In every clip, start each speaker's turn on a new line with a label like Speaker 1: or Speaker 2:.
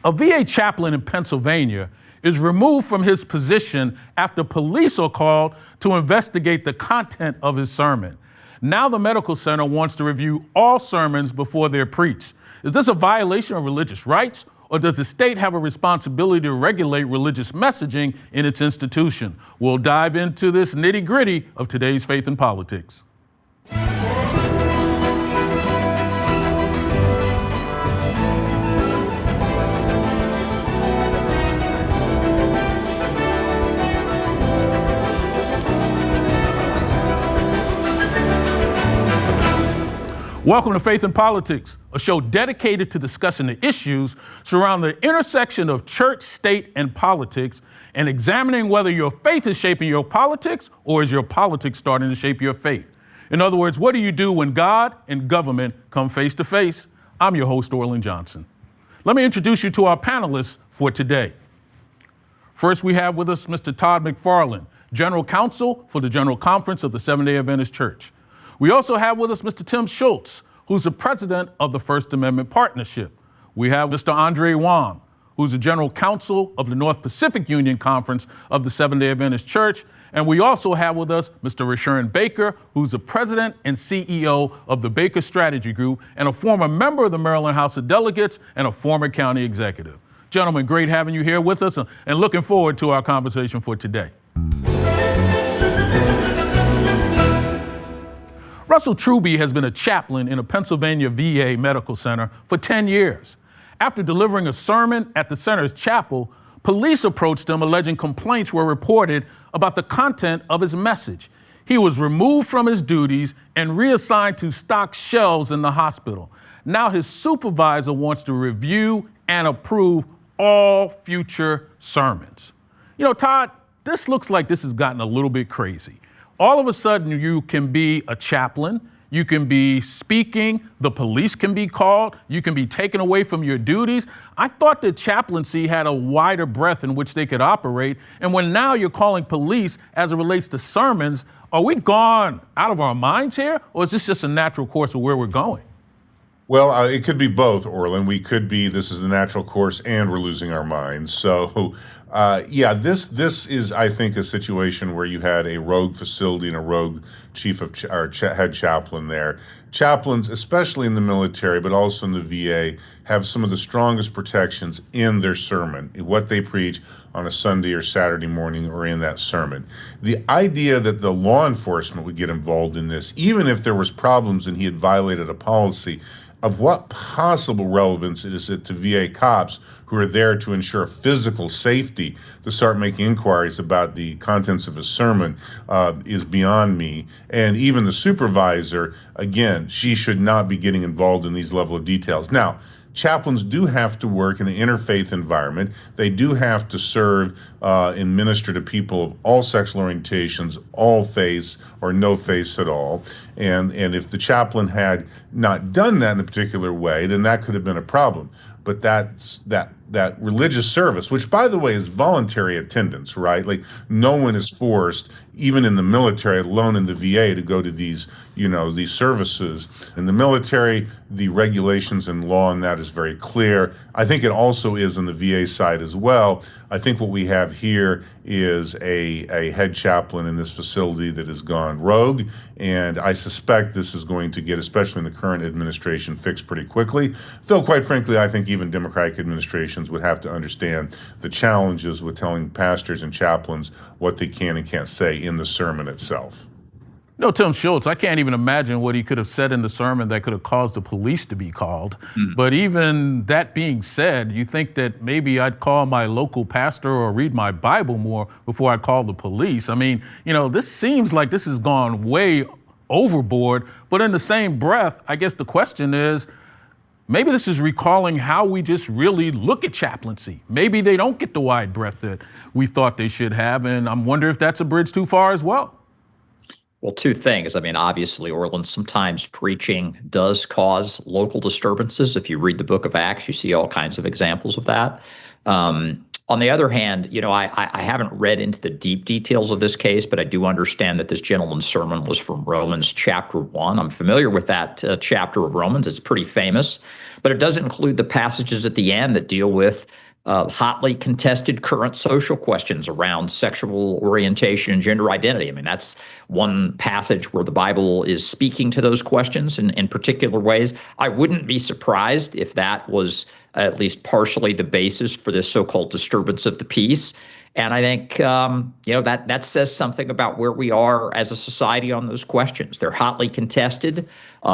Speaker 1: A VA chaplain in Pennsylvania is removed from his position after police are called to investigate the content of his sermon. Now the medical center wants to review all sermons before they're preached. Is this a violation of religious rights, or does the state have a responsibility to regulate religious messaging in its institution? We'll dive into this nitty-gritty of today's Faith and Politics. Welcome to Faith and Politics, a show dedicated to discussing the issues surrounding the intersection of church, state, and politics, and examining whether your faith is shaping your politics or is your politics starting to shape your faith. In other words, what do you do when God and government come face to face? I'm your host, Orland Johnson. Let me introduce you to our panelists for today. First, we have with us Mr. Todd McFarland, General Counsel for the General Conference of the Seventh-day Adventist Church. We also have with us Mr. Tim Schultz, who's the president of the First Amendment Partnership. We have Mr. Andre Wong, who's the general counsel of the North Pacific Union Conference of the Seventh-day Adventist Church. And we also have with us Mr. Rashawn Baker, who's the president and CEO of the Baker Strategy Group and a former member of the Maryland House of Delegates and a former county executive. Gentlemen, great having you here with us and looking forward to our conversation for today. Russell Trubey has been a chaplain in a Pennsylvania VA medical center for 10 years. After delivering a sermon at the center's chapel, police approached him alleging complaints were reported about the content of his message. He was removed from his duties and reassigned to stock shelves in the hospital. Now his supervisor wants to review and approve all future sermons. You know, Todd, this looks like this has gotten a little bit crazy. All of a sudden, you can be a chaplain, you can be speaking, the police can be called, you can be taken away from your duties. I thought that chaplaincy had a wider breadth in which they could operate. And when now you're calling police as it relates to sermons, are we gone out of our minds here? Or is this just a natural course of where we're going?
Speaker 2: Well, it could be both, Orland. We could be, this is the natural course and we're losing our minds. So, this is, I think, a situation where you had a rogue facility and a rogue head chaplain there. Chaplains, especially in the military, but also in the VA, have some of the strongest protections in their sermon, in what they preach on a Sunday or Saturday morning or in that sermon. The idea that the law enforcement would get involved in this, even if there was problems and he had violated a policy, of what possible relevance is it to VA cops who are there to ensure physical safety to start making inquiries about the contents of a sermon is beyond me. And even the supervisor, again, she should not be getting involved in these level of details. Now, chaplains do have to work in an interfaith environment. They do have to serve and minister to people of all sexual orientations, all faiths, or no faiths at all. And if the chaplain had not done that in a particular way, then that could have been a problem. But that religious service, which, by the way, is voluntary attendance, right? Like, no one is forced, even in the military, let alone in the VA, to go to these services. In the military, the regulations and law on that is very clear. I think it also is on the VA side as well. I think what we have here is a head chaplain in this facility that has gone rogue, and I suspect this is going to get, especially in the current administration, fixed pretty quickly. Though, quite frankly, I think even Democratic administrations would have to understand the challenges with telling pastors and chaplains what they can and can't say in the sermon itself.
Speaker 1: No, Tim Schultz, I can't even imagine what he could have said in the sermon that could have caused the police to be called. But even that being said, you think that maybe I'd call my local pastor or read my Bible more before I call the police. I mean, this seems like this has gone way overboard. But in the same breath, I guess the question is, maybe this is recalling how we just really look at chaplaincy. Maybe they don't get the wide breadth that we thought they should have. And I'm wondering if that's a bridge too far as well.
Speaker 3: Well, two things. I mean, obviously, Orland, sometimes preaching does cause local disturbances. If you read the book of Acts, you see all kinds of examples of that. On the other hand, I haven't read into the deep details of this case, but I do understand that this gentleman's sermon was from Romans chapter 1. I'm familiar with that chapter of Romans. It's pretty famous, but it doesn't include the passages at the end that deal with hotly contested current social questions around sexual orientation and gender identity. I mean, that's one passage where the Bible is speaking to those questions in particular ways. I wouldn't be surprised if that was at least partially the basis for this so-called disturbance of the peace. And I think, that says something about where we are as a society on those questions. They're hotly contested.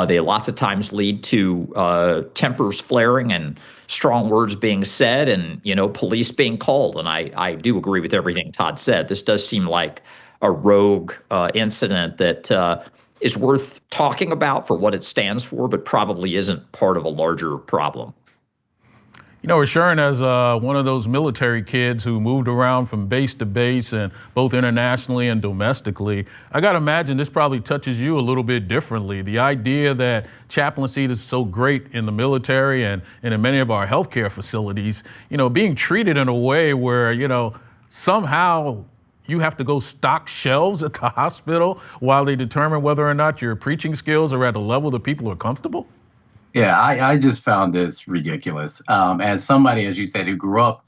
Speaker 3: They lots of times lead to tempers flaring and strong words being said and, police being called. And I do agree with everything Todd said. This does seem like a rogue incident that is worth talking about for what it stands for, but probably isn't part of a larger problem.
Speaker 1: Sharon, as one of those military kids who moved around from base to base and both internationally and domestically, I got to imagine this probably touches you a little bit differently. The idea that chaplaincy is so great in the military and in many of our healthcare facilities, being treated in a way where, somehow you have to go stock shelves at the hospital while they determine whether or not your preaching skills are at a level that people are comfortable.
Speaker 4: Yeah, I just found this ridiculous. As somebody, as you said, who grew up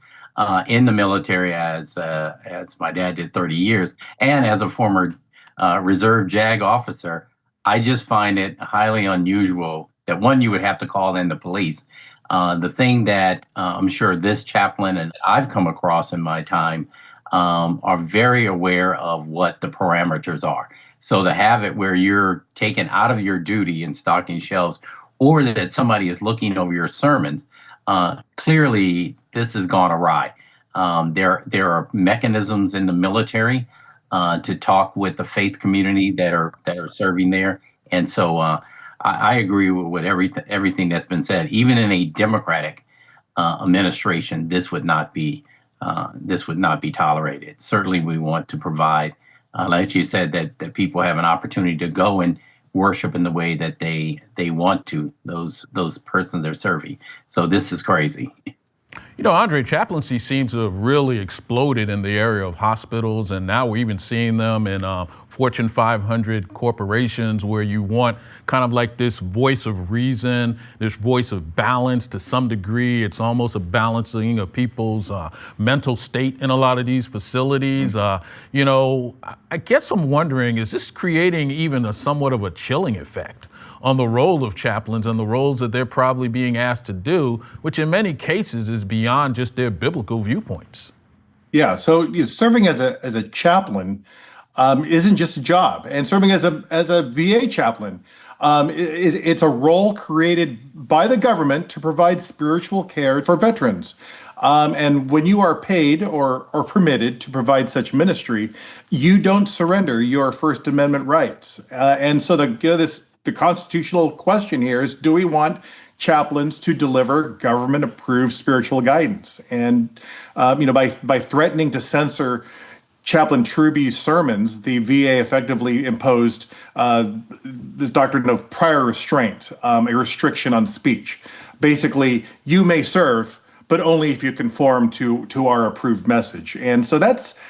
Speaker 4: in the military as my dad did 30 years, and as a former reserve JAG officer, I just find it highly unusual that, one, you would have to call in the police. The thing that I'm sure this chaplain and I've come across in my time are very aware of what the parameters are. So to have it where you're taken out of your duty and stocking shelves, or that somebody is looking over your sermons, clearly this has gone awry. There are mechanisms in the military to talk with the faith community that are serving there, and so I agree with everything that's been said. Even in a Democratic administration, this would not be tolerated. Certainly, we want to provide, like you said, that people have an opportunity to go and worship in the way that they want to, those persons they're serving. So this is crazy.
Speaker 1: Andre, chaplaincy seems to have really exploded in the area of hospitals, and now we're even seeing them in Fortune 500 corporations where you want kind of like this voice of reason, this voice of balance to some degree. It's almost a balancing of people's mental state in a lot of these facilities. I guess I'm wondering, is this creating even a somewhat of a chilling effect on the role of chaplains and the roles that they're probably being asked to do, which in many cases is beyond just their biblical viewpoints?
Speaker 5: Yeah, so serving as a chaplain isn't just a job, and serving as a VA chaplain, it's a role created by the government to provide spiritual care for veterans. And when you are paid or permitted to provide such ministry, you don't surrender your First Amendment rights. And so the constitutional question here is, do we want chaplains to deliver government-approved spiritual guidance? And by threatening to censor Chaplain Trubey's sermons, the VA effectively imposed this doctrine of prior restraint, a restriction on speech. Basically, you may serve, but only if you conform to our approved message. And so that's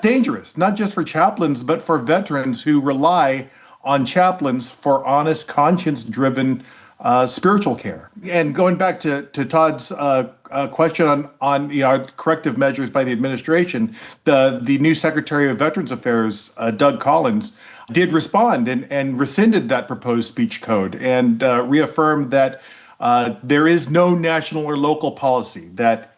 Speaker 5: dangerous, not just for chaplains, but for veterans who rely on chaplains for honest, conscience-driven spiritual care. And going back to Todd's question on corrective measures by the administration, the new Secretary of Veterans Affairs, Doug Collins, did respond and rescinded that proposed speech code and reaffirmed that there is no national or local policy that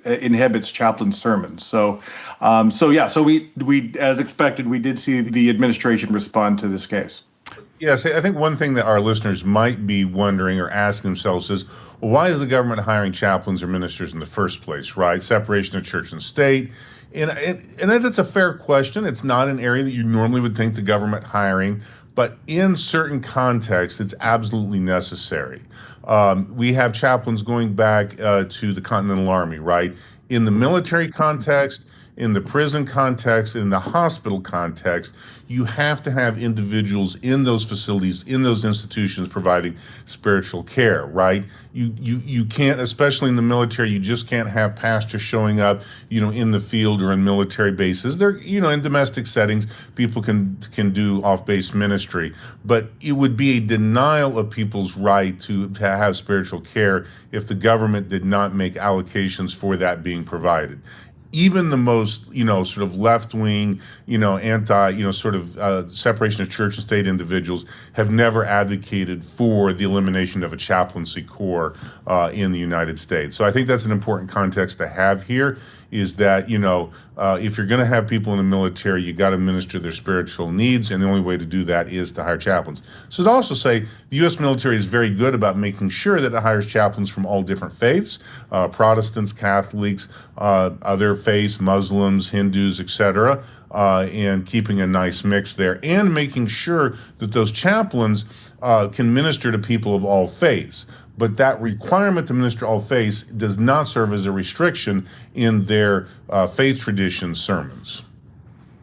Speaker 5: inhibits chaplain sermons. So we, as expected, we did see the administration respond to this case.
Speaker 2: Yes, I think one thing that our listeners might be wondering or asking themselves is, well, why is the government hiring chaplains or ministers in the first place, right? Separation of church and state. And that's a fair question. It's not an area that you normally would think the government hiring, but in certain contexts, it's absolutely necessary. We have chaplains going back to the Continental Army, right? In the military context, in the prison context, in the hospital context, you have to have individuals in those facilities, in those institutions providing spiritual care, right? You can't, especially in the military, you just can't have pastors showing up, in the field or in military bases. They're, in domestic settings, people can do off-base ministry, but it would be a denial of people's right to have spiritual care if the government did not make allocations for that being provided. Even the most, sort of left-wing, anti, separation of church and state individuals have never advocated for the elimination of a chaplaincy corps in the United States. So I think that's an important context to have here, is that, if you're going to have people in the military, you got to minister their spiritual needs, and the only way to do that is to hire chaplains. So to also say, the U.S. military is very good about making sure that it hires chaplains from all different faiths, Protestants, Catholics, other faiths, Muslims, Hindus, etc., and keeping a nice mix there, and making sure that those chaplains can minister to people of all faiths. But that requirement to minister all faiths does not serve as a restriction in their faith tradition sermons.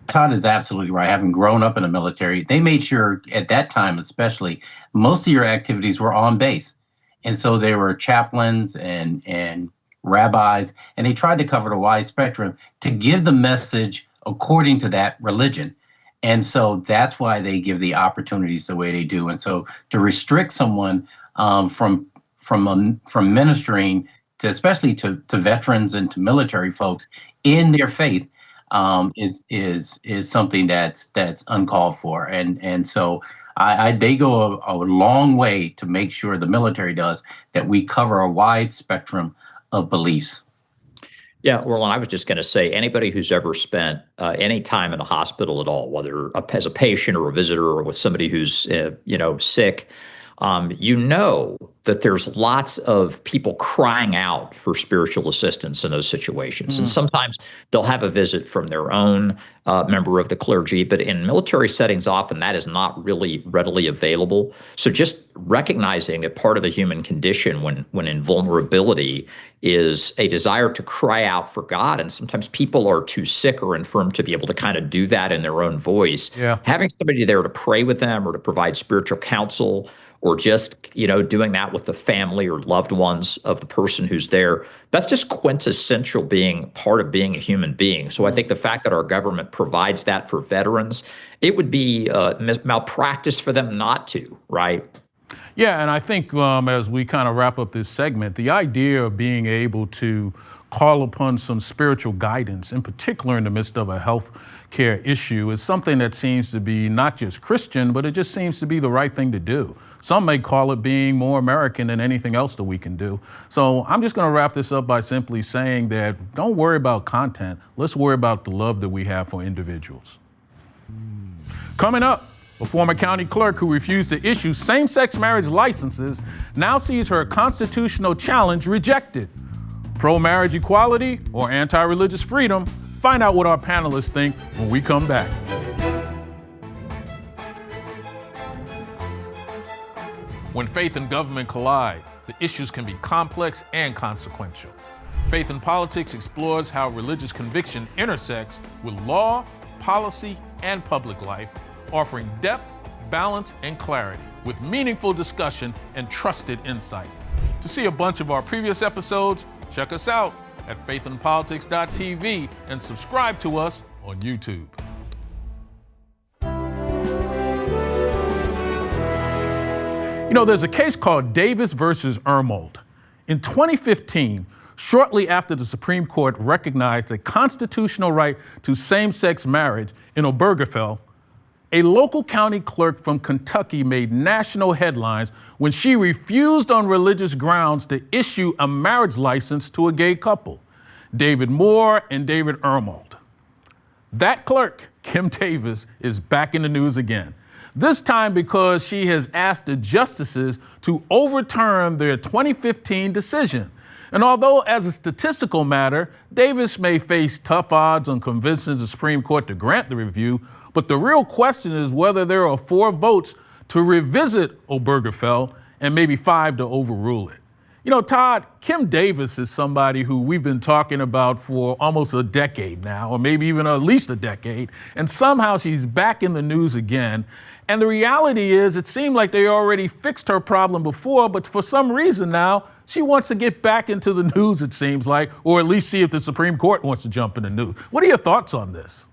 Speaker 4: Todd is absolutely right. Having grown up in the military, they made sure at that time, especially, most of your activities were on base. And so there were chaplains and rabbis, and they tried to cover the wide spectrum to give the message according to that religion. And so that's why they give the opportunities the way they do. And so to restrict someone from ministering to, especially to veterans and to military folks in their faith, is something that's uncalled for. And so they go a long way to make sure, the military does, that we cover a wide spectrum of beliefs.
Speaker 3: Yeah, Orlin, I was just going to say, anybody who's ever spent any time in a hospital at all, whether as a patient or a visitor or with somebody who's sick, that there's lots of people crying out for spiritual assistance in those situations. And sometimes they'll have a visit from their own member of the clergy, but in military settings, often that is not really readily available. So just recognizing that part of the human condition when in vulnerability is a desire to cry out for God. And sometimes people are too sick or infirm to be able to kind of do that in their own voice.
Speaker 1: Yeah.
Speaker 3: Having somebody there to pray with them or to provide spiritual counsel, or just, doing that with the family or loved ones of the person who's there, that's just quintessential being part of being a human being. So I think the fact that our government provides that for veterans, it would be malpractice for them not to, right?
Speaker 1: Yeah, and I think as we kind of wrap up this segment, the idea of being able to call upon some spiritual guidance, in particular in the midst of a health care issue, is something that seems to be not just Christian, but it just seems to be the right thing to do. Some may call it being more American than anything else that we can do. So I'm just going to wrap this up by simply saying that don't worry about content. Let's worry about the love that we have for individuals. Coming up, a former county clerk who refused to issue same-sex marriage licenses now sees her constitutional challenge rejected. Pro-marriage equality or anti-religious freedom? Find out what our panelists think when we come back. When faith and government collide, the issues can be complex and consequential. Faith and Politics explores how religious conviction intersects with law, policy, and public life, offering depth, balance, and clarity with meaningful discussion and trusted insight. To see a bunch of our previous episodes, check us out at faithandpolitics.tv and subscribe to us on YouTube. There's a case called Davis versus Ermold. In 2015, shortly after the Supreme Court recognized a constitutional right to same-sex marriage in Obergefell, a local county clerk from Kentucky made national headlines when she refused on religious grounds to issue a marriage license to a gay couple, David Moore and David Ermold. That clerk, Kim Davis, is back in the news again. This time because she has asked the justices to overturn their 2015 decision. And although as a statistical matter, Davis may face tough odds on convincing the Supreme Court to grant the review, but the real question is whether there are 4 votes to revisit Obergefell and maybe 5 to overrule it. You know, Todd, Kim Davis is somebody who we've been talking about for almost a decade now, or maybe even at least a decade, and somehow she's back in the news again. And the reality is, it seemed like they already fixed her problem before, but for some reason now, she wants to get back into the news, it seems like, or at least see if the Supreme Court wants to jump in the news. What are your thoughts on this?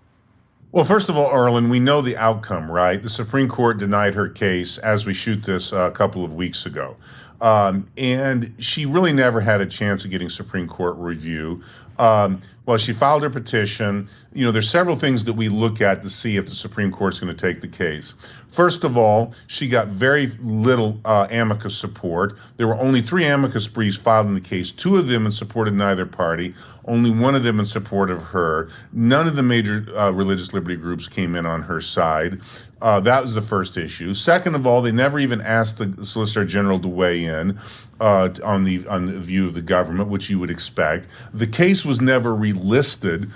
Speaker 2: Well, first of all, Erlen, we know the outcome, right? The Supreme Court denied her case as we shoot this a couple of weeks ago. And she really never had a chance of getting Supreme Court review. Well, she filed her petition. You know, there's several things that we look at to see if the Supreme Court's going to take the case. First of all, she got very little amicus support. There were only 3 amicus briefs filed in the case, 2 of them in support of neither party, only 1 of them in support of her. None of the major religious liberty groups came in on her side. That was the first issue. Second of all, they never even asked the Solicitor General to weigh in on the view of the government, which you would expect. The case was never relisted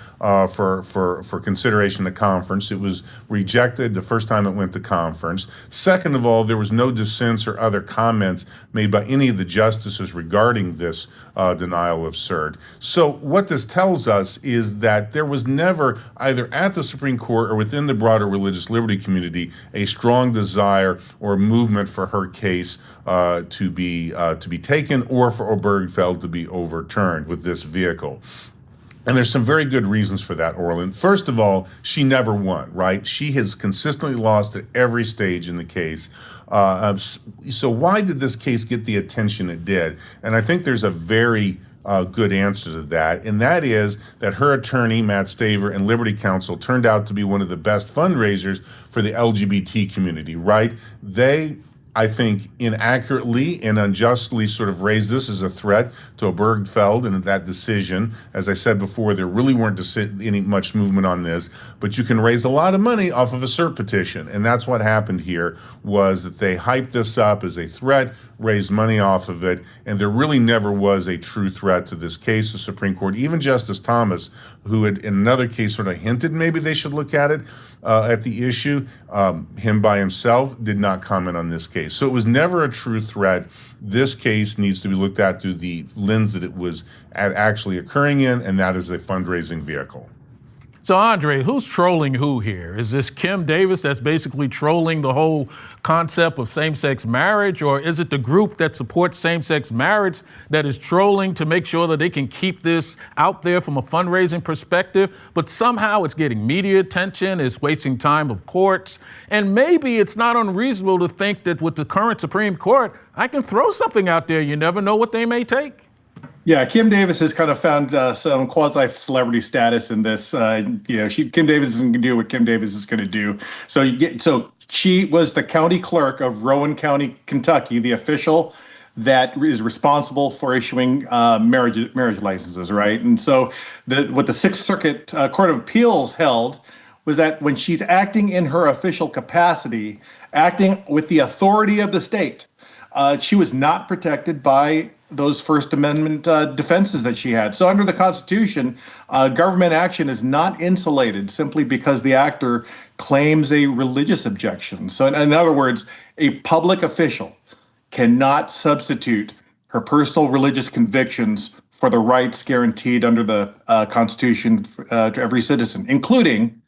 Speaker 2: for consideration at conference. It was rejected the first time it went to conference. Second of all, there was no dissents or other comments made by any of the justices regarding this denial of cert. So what this tells us is that there was never, either at the Supreme Court or within the broader religious liberty community, a strong desire or movement for her case to be taken, or for Obergefell to be overturned with this vehicle. And there's some very good reasons for that, Orland. First of all, she never won, right? She has consistently lost at every stage in the case. So why did this case get the attention it did? And I think there's a very good answer to that, and that is that her attorney, Matt Staver, and Liberty Counsel turned out to be one of the best fundraisers for the LGBT community, right? They, I think, inaccurately and unjustly sort of raised this as a threat to Obergefell and that decision. As I said before, there really weren't any much movement on this, but you can raise a lot of money off of a cert petition. And that's what happened here, was that they hyped this up as a threat, raised money off of it, and there really never was a true threat to this case. The Supreme Court, even Justice Thomas, who had in another case sort of hinted maybe they should look at it, at the issue, him by himself did not comment on this case. So it was never a true threat. This case needs to be looked at through the lens that it was actually occurring in, and that is a fundraising vehicle.
Speaker 1: So, Andre, who's trolling who here? Is this Kim Davis that's basically trolling the whole concept of same-sex marriage, or is it the group that supports same-sex marriage that is trolling to make sure that they can keep this out there from a fundraising perspective? But somehow it's getting media attention, it's wasting time of courts, and maybe it's not unreasonable to think that with the current Supreme Court, I can throw something out there. You never know what they may take.
Speaker 5: Yeah, Kim Davis has kind of found some quasi-celebrity status in this. Kim Davis isn't going to do what Kim Davis is going to do. So she was the county clerk of Rowan County, Kentucky, the official that is responsible for issuing marriage licenses, right? And so what the Sixth Circuit Court of Appeals held was that when she's acting in her official capacity, acting with the authority of the state, she was not protected by those First Amendment defenses that she had. So under the Constitution, government action is not insulated simply because the actor claims a religious objection. So in other words, a public official cannot substitute her personal religious convictions for the rights guaranteed under the Constitution to every citizen, including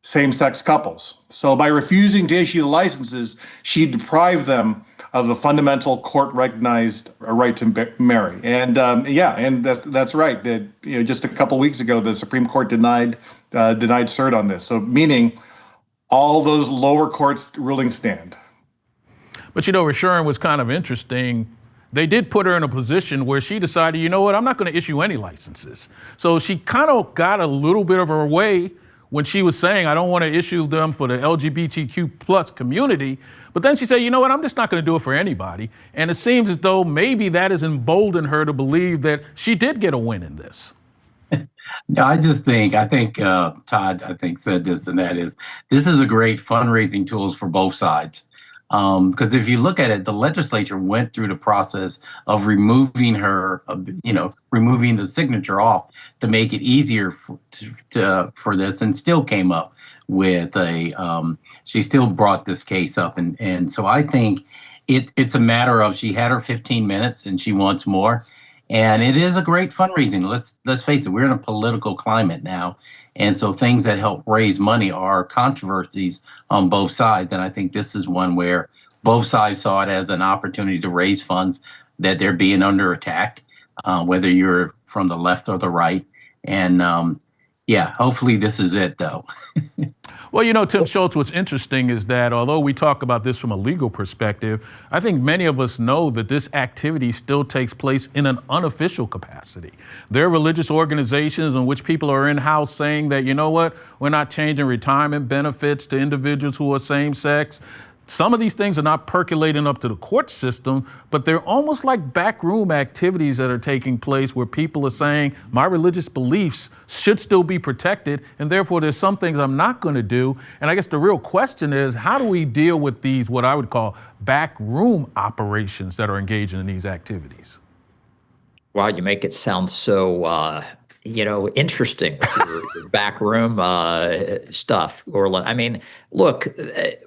Speaker 5: same-sex couples. So by refusing to issue the licenses, she deprived them of the fundamental court-recognized right to marry. And that's right. That just a couple of weeks ago, the Supreme Court denied cert on this. So meaning all those lower courts rulings stand.
Speaker 1: But Rashurin was kind of interesting. They did put her in a position where she decided, you know what, I'm not going to issue any licenses. So she kind of got a little bit of her way when she was saying, I don't want to issue them for the LGBTQ plus community. But then she said, you know what, I'm just not going to do it for anybody. And it seems as though maybe that has emboldened her to believe that she did get a win in this.
Speaker 4: No, I think Todd, said this, and that is, this is a great fundraising tools for both sides. Because if you look at it, the legislature went through the process of removing her, removing the signature off to make it easier for this, and still came up with she still brought this case up. And so I think it's a matter of she had her 15 minutes and she wants more. And it is a great fundraising. Let's face it, we're in a political climate now. And so things that help raise money are controversies on both sides. And I think this is one where both sides saw it as an opportunity to raise funds, that they're being under attack, whether you're from the left or the right. And hopefully this is it, though.
Speaker 1: Well, Tim Schultz, what's interesting is that although we talk about this from a legal perspective, I think many of us know that this activity still takes place in an unofficial capacity. There are religious organizations in which people are in-house saying that, we're not changing retirement benefits to individuals who are same-sex. Some of these things are not percolating up to the court system, but they're almost like backroom activities that are taking place where people are saying, my religious beliefs should still be protected, and therefore there's some things I'm not going to do. And I guess the real question is, how do we deal with these, what I would call backroom operations that are engaging in these activities?
Speaker 3: Wow, you make it sound so interesting with your backroom stuff, Orland. I mean, look,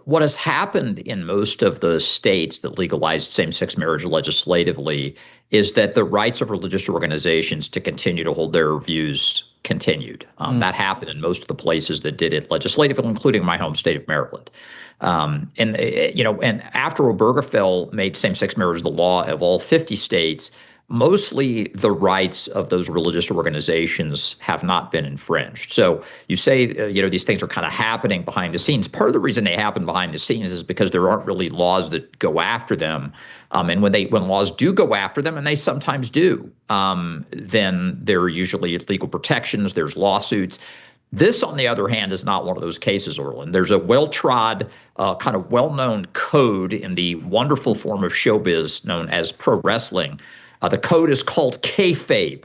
Speaker 3: what has happened in most of the states that legalized same-sex marriage legislatively is that the rights of religious organizations to continue to hold their views continued. That happened in most of the places that did it legislatively, including my home state of Maryland. And after Obergefell made same-sex marriage the law of all 50 states, mostly the rights of those religious organizations have not been infringed. So you say, these things are kind of happening behind the scenes. Part of the reason they happen behind the scenes is because there aren't really laws that go after them. And when laws do go after them, and they sometimes do, then there are usually legal protections, there's lawsuits. This, on the other hand, is not one of those cases, Orland. There's a well-trod, kind of well-known code in the wonderful form of showbiz known as pro wrestling. The code is called kayfabe.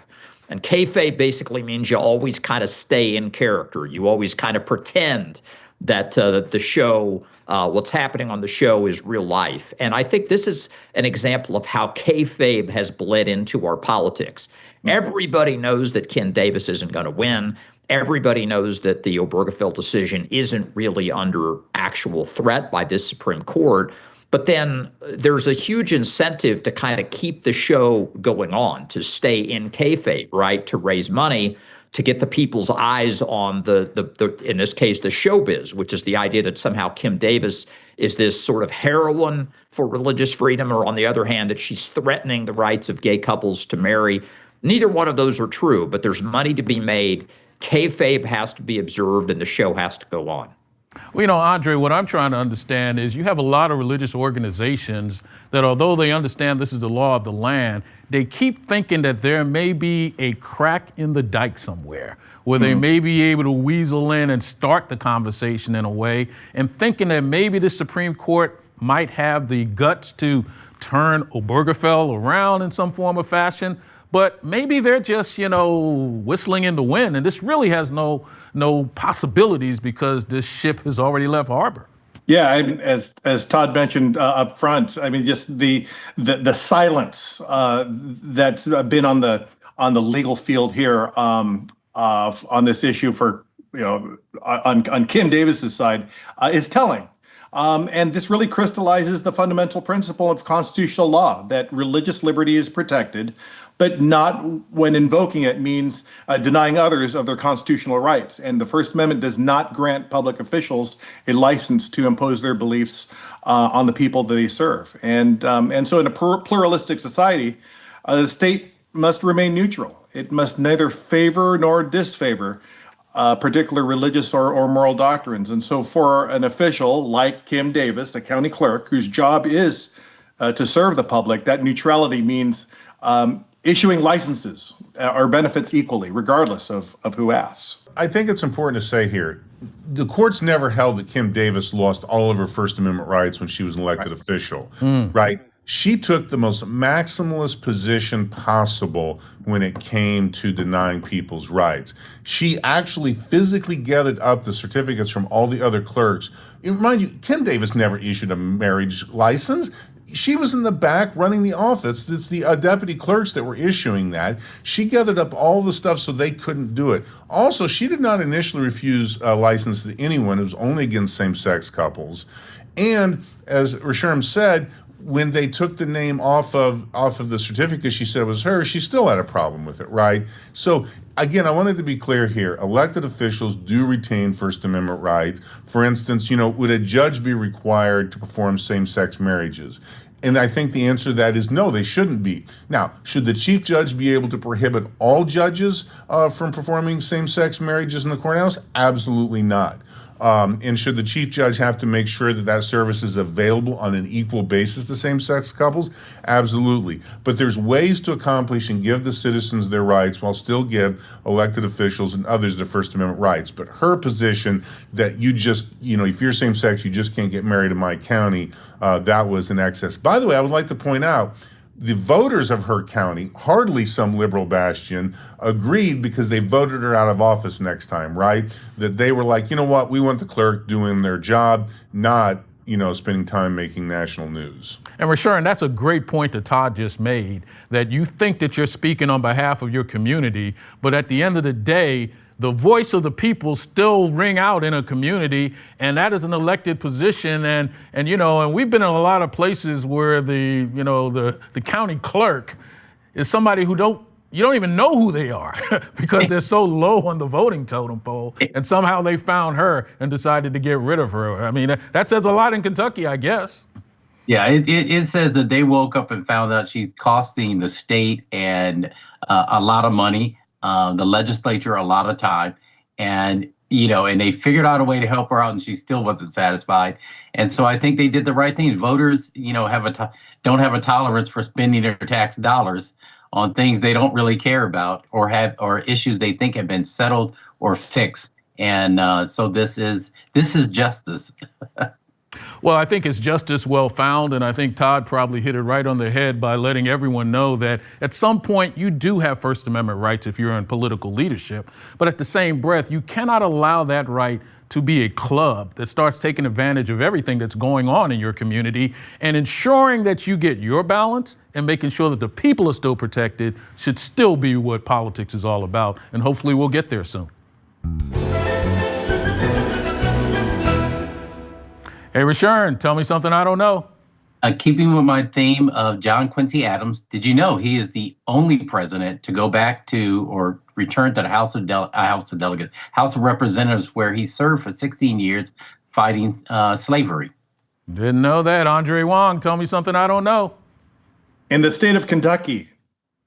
Speaker 3: And kayfabe basically means you always kind of stay in character. You always kind of pretend that the show, what's happening on the show is real life. And I think this is an example of how kayfabe has bled into our politics. Everybody knows that Ken Davis isn't going to win. Everybody knows that the Obergefell decision isn't really under actual threat by this Supreme Court. But then there's a huge incentive to kind of keep the show going on, to stay in kayfabe, right? To raise money, to get the people's eyes on the in this case, the showbiz, which is the idea that somehow Kim Davis is this sort of heroine for religious freedom, or on the other hand, that she's threatening the rights of gay couples to marry. Neither one of those are true, but there's money to be made. Kayfabe has to be observed, and the show has to go on.
Speaker 1: Well, Andre, what I'm trying to understand is you have a lot of religious organizations that, although they understand this is the law of the land, they keep thinking that there may be a crack in the dike somewhere where they may be able to weasel in and start the conversation in a way, and thinking that maybe the Supreme Court might have the guts to turn Obergefell around in some form or fashion. But maybe they're just, whistling in the wind, and this really has no possibilities because this ship has already left harbor.
Speaker 5: Yeah, I mean, as Todd mentioned up front, I mean, just the silence that's been on the legal field here on this issue for on Kim Davis's side is telling. And this really crystallizes the fundamental principle of constitutional law, that religious liberty is protected, but not when invoking it means denying others of their constitutional rights. And the First Amendment does not grant public officials a license to impose their beliefs on the people that they serve. And so in a pluralistic society, the state must remain neutral. It must neither favor nor disfavor particular religious or moral doctrines. And so for an official like Kim Davis, a county clerk, whose job is to serve the public, that neutrality means issuing licenses or benefits equally, regardless of who asks.
Speaker 2: I think it's important to say here, the courts never held that Kim Davis lost all of her First Amendment rights when she was an elected official, right? She took the most maximalist position possible when it came to denying people's rights. She actually physically gathered up the certificates from all the other clerks. Mind you, Kim Davis never issued a marriage license. She was in the back running the office. It's the deputy clerks that were issuing that. She gathered up all the stuff so they couldn't do it. Also, she did not initially refuse a license to anyone. It was only against same-sex couples. And as Rasham said, when they took the name off of the certificate, she said it was her, she still had a problem with it, right? So again, I wanted to be clear here. Elected officials do retain First Amendment rights. For instance, would a judge be required to perform same-sex marriages? And I think the answer to that is no, they shouldn't be. Now, should the chief judge be able to prohibit all judges from performing same-sex marriages in the courthouse? Absolutely not. And should the chief judge have to make sure that that service is available on an equal basis to same-sex couples? Absolutely. But there's ways to accomplish and give the citizens their rights while still give elected officials and others their First Amendment rights. But her position that you just, if you're same-sex, you just can't get married in my county, that was in excess. By the way, I would like to point out, the voters of her county, hardly some liberal bastion, agreed because they voted her out of office next time, right? That they were like, you know what, we want the clerk doing their job, not, spending time making national news.
Speaker 1: And Rashawn, that's a great point that Todd just made, that you think that you're speaking on behalf of your community, but at the end of the day, the voice of the people still ring out in a community, and that is an elected position. And we've been in a lot of places where the county clerk is somebody who you don't even know who they are because they're so low on the voting totem pole, and somehow they found her and decided to get rid of her. I mean, that says a lot in Kentucky, I guess.
Speaker 4: Yeah, it says that they woke up and found out she's costing the state and a lot of money. The legislature a lot of time, and they figured out a way to help her out, and she still wasn't satisfied. And so I think they did the right thing. Voters, don't have a tolerance for spending their tax dollars on things they don't really care about or issues they think have been settled or fixed. And so this is justice.
Speaker 1: Well, I think it's justice well found, and I think Todd probably hit it right on the head by letting everyone know that at some point you do have First Amendment rights if you're in political leadership, but at the same breath, you cannot allow that right to be a club that starts taking advantage of everything that's going on in your community, and ensuring that you get your balance and making sure that the people are still protected should still be what politics is all about, and hopefully we'll get there soon. Hey, Rashawn, tell me something I don't know.
Speaker 4: Keeping with my theme of John Quincy Adams, did you know he is the only president to go back to or return to the House of Representatives, where he served for 16 years fighting slavery?
Speaker 1: Didn't know that. Andre Wong, tell me something I don't know.
Speaker 5: In the state of Kentucky,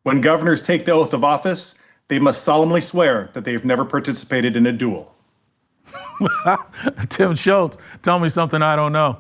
Speaker 5: when governors take the oath of office, they must solemnly swear that they have never participated in a duel.
Speaker 1: Tim Schultz, tell me something I don't know.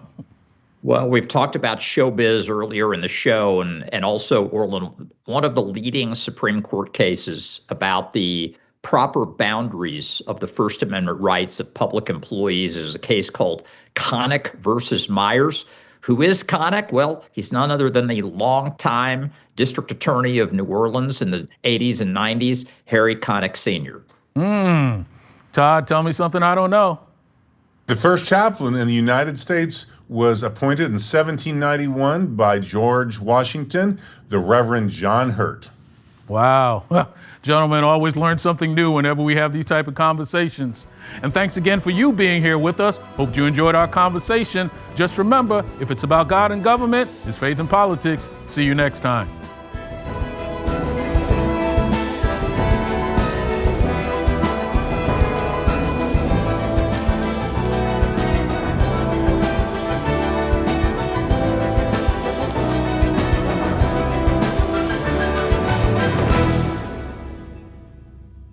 Speaker 3: Well, we've talked about showbiz earlier in the show, and also, Orland, one of the leading Supreme Court cases about the proper boundaries of the First Amendment rights of public employees is a case called Connick versus Myers. Who is Connick? Well, he's none other than the longtime district attorney of New Orleans in the 80s and 90s, Harry Connick Sr.
Speaker 1: Todd, tell me something I don't know.
Speaker 2: The first chaplain in the United States was appointed in 1791 by George Washington, the Reverend John Hurt.
Speaker 1: Wow. Gentlemen, always learn something new whenever we have these type of conversations. And thanks again for you being here with us. Hope you enjoyed our conversation. Just remember, if it's about God and government, it's faith and politics. See you next time.